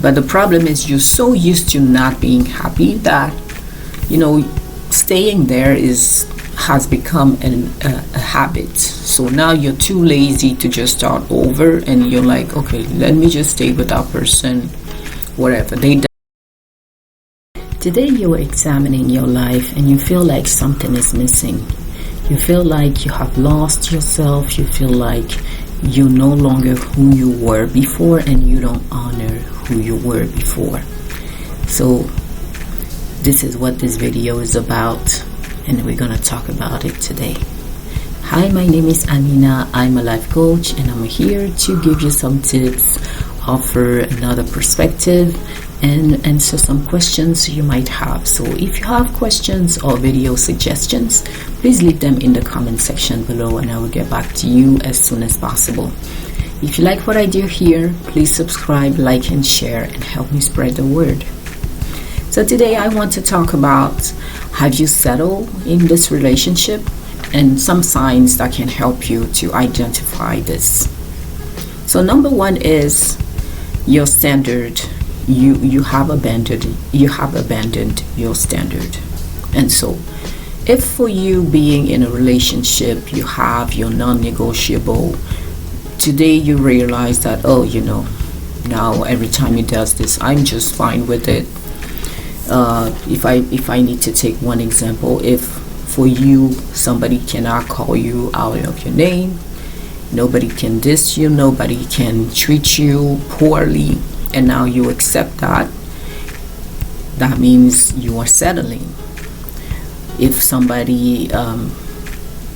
But the problem is you're so used to not being happy that, staying there has become a habit. So now you're too lazy to just start over, and you're like, okay, let me just stay with that person, whatever they done. Today you're examining your life and you feel like something is missing. You feel like you have lost yourself. You feel like you're no longer who you were before, and you don't honor who you were before. So this is what this video is about, and we're gonna talk about it today. Hi, my name is Amina. I'm a life coach, and I'm here to give you some tips, offer another perspective, and answer some questions you might have. So if you have questions or video suggestions, please leave them in the comment section below, and I will get back to you as soon as possible. If you like what I do here, please subscribe, like, and share, and help me spread the word. So today I want to talk about, have you settled in this relationship, and some signs that can help you to identify this. So number one is your standard. You have abandoned your standard. And so if for you being in a relationship you have your non-negotiable, today you realize that, now every time he does this, I'm just fine with it. If I need to take one example, if for you somebody cannot call you out of your name, nobody can diss you, nobody can treat you poorly, and now you accept that means you are settling. If somebody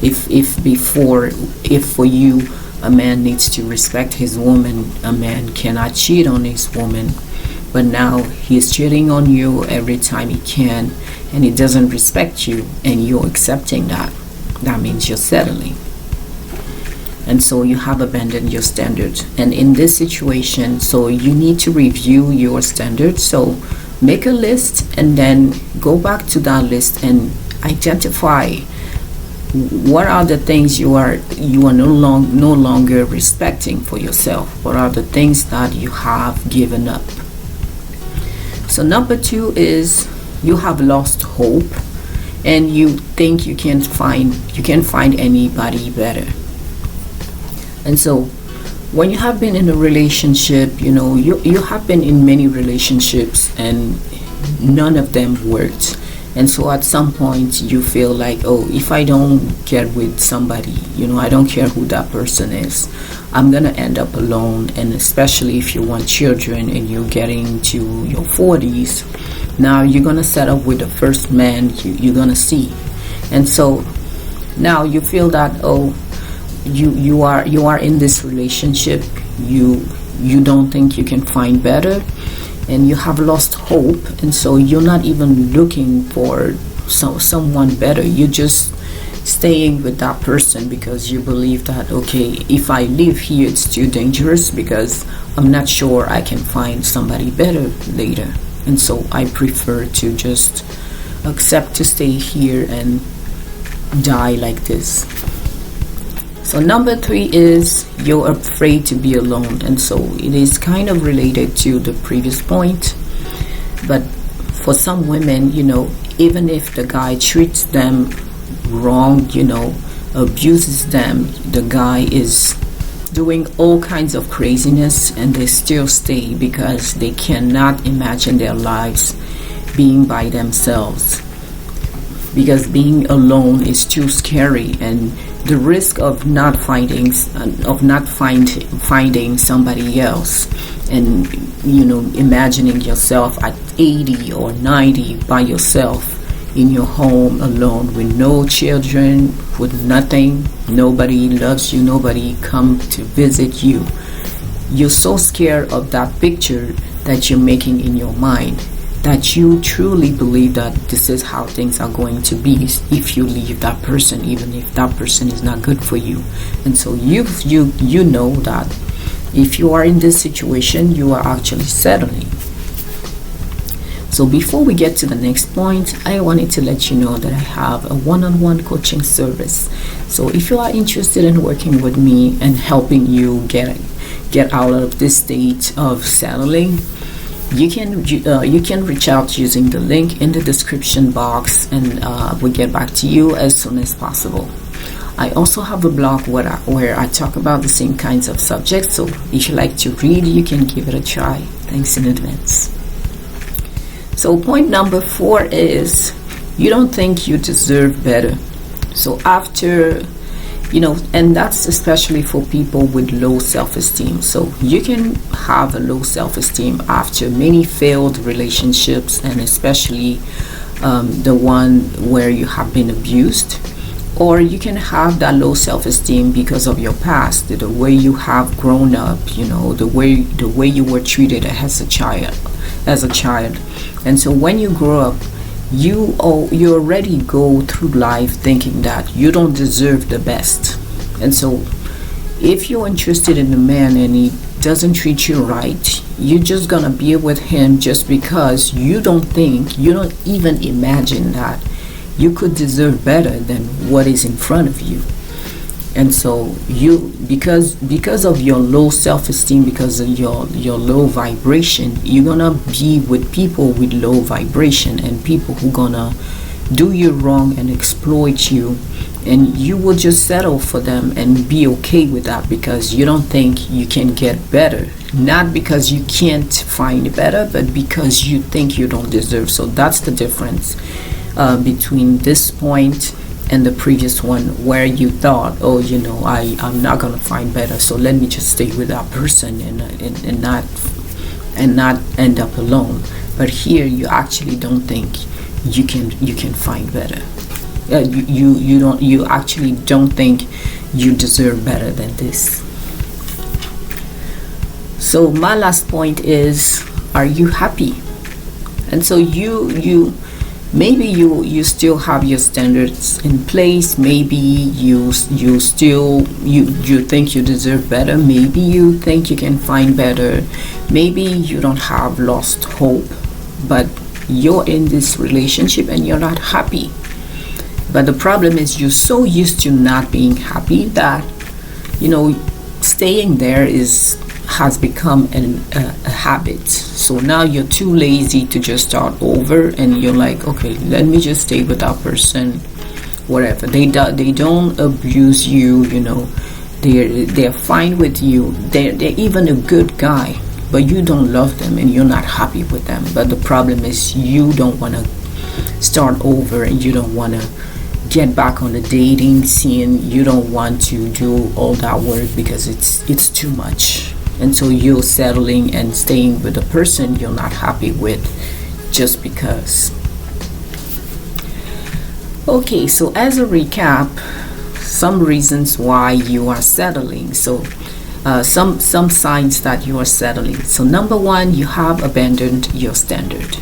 if for you a man needs to respect his woman, a man cannot cheat on his woman, but now he's cheating on you every time he can, and he doesn't respect you, and you're accepting that means you're settling. And so you have abandoned your standards. And in this situation, so you need to review your standards. So make a list and then go back to that list and identify what are the things you are no longer respecting for yourself. What are the things that you have given up? So number two is you have lost hope, and you think you can't find anybody better. And so when you have been in a relationship, you have been in many relationships and none of them worked. And so at some point you feel like, if I don't get with somebody, I don't care who that person is, I'm gonna end up alone. And especially if you want children and you're getting to your 40s, now you're gonna set up with the first man you're gonna see. And so now you feel that, you are in this relationship, you don't think you can find better, and you have lost hope, and so you're not even looking for someone better. You're just staying with that person because you believe that, okay, if I live here it's too dangerous because I'm not sure I can find somebody better later, and so I prefer to just accept to stay here and die like this. So number three is you're afraid to be alone, and so it is kind of related to the previous point. But for some women, even if the guy treats them wrong, abuses them, the guy is doing all kinds of craziness, and they still stay because they cannot imagine their lives being by themselves, because being alone is too scary, and the risk of not finding somebody else, and imagining yourself at 80 or 90 by yourself in your home alone with no children, with nothing, nobody loves you, nobody come to visit you. You're so scared of that picture that you're making in your mind, that you truly believe that this is how things are going to be if you leave that person, even if that person is not good for you. And so you know that if you are in this situation, you are actually settling. So before we get to the next point, I wanted to let you know that I have a one-on-one coaching service. So if you are interested in working with me and helping you get out of this state of settling, You can reach out using the link in the description box, and we'll get back to you as soon as possible. I also have a blog where I talk about the same kinds of subjects, so if you like to read, you can give it a try. Thanks in advance. So point number 4 is you don't think you deserve better. So after, and that's especially for people with low self-esteem. So you can have a low self-esteem after many failed relationships, and especially the one where you have been abused. Or you can have that low self-esteem because of your past, the way you have grown up, the way you were treated as a child. And so when you grow up, you already go through life thinking that you don't deserve the best. And so if you're interested in a man and he doesn't treat you right, you're just gonna be with him just because you don't even imagine that you could deserve better than what is in front of you. And so because of your low self-esteem, because of your low vibration, you're gonna be with people with low vibration and people who gonna do you wrong and exploit you, and you will just settle for them and be okay with that because you don't think you can get better. Not because you can't find better, but because you think you don't deserve. So that's the difference between this point and the previous one, where you thought, I'm not gonna find better, so let me just stay with that person and not end up alone. But here you actually don't think you can find better. You actually don't think you deserve better than this. So my last point is, are you happy? And so maybe you still have your standards in place. Maybe you think you deserve better. Maybe you think you can find better. Maybe you don't have lost hope, but you're in this relationship and you're not happy. But the problem is you're so used to not being happy that staying there has become a habit. So now you're too lazy to just start over, and you're like, okay, let me just stay with that person, whatever. They don't abuse you, they're fine with you. They're even a good guy, but you don't love them and you're not happy with them. But the problem is you don't want to start over, and you don't want to get back on the dating scene. You don't want to do all that work because it's too much. And so you're settling and staying with a person you're not happy with just because. Okay, so as a recap, some reasons why you are settling. So some signs that you are settling. So number 1, you have abandoned your standards.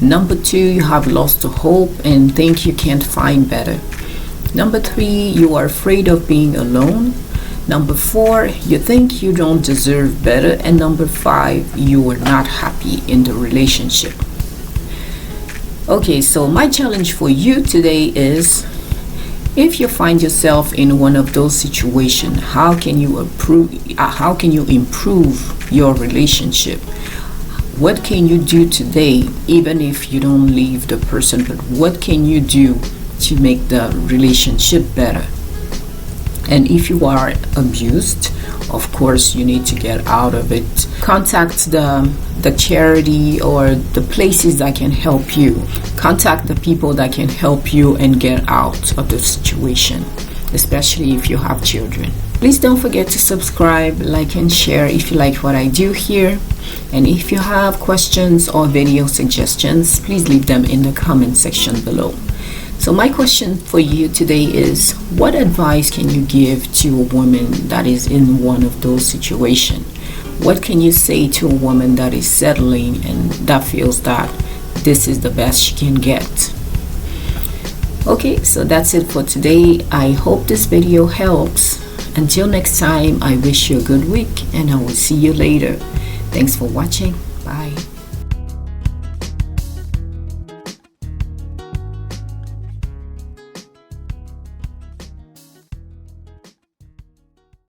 Number 2, you have lost hope and think you can't find better. Number 3, you are afraid of being alone. Number 4, you think you don't deserve better. And number 5, you are not happy in the relationship. Okay, so my challenge for you today is, if you find yourself in one of those situations, how can you improve your relationship? What can you do today, even if you don't leave the person, but what can you do to make the relationship better? And if you are abused, of course, you need to get out of it. Contact the charity or the places that can help you. Contact the people that can help you and get out of the situation, especially if you have children. Please don't forget to subscribe, like, and share if you like what I do here. And if you have questions or video suggestions, please leave them in the comment section below. So my question for you today is, what advice can you give to a woman that is in one of those situations? What can you say to a woman that is settling and that feels that this is the best she can get? Okay, so that's it for today. I hope this video helps. Until next time, I wish you a good week and I will see you later. Thanks for watching. Bye.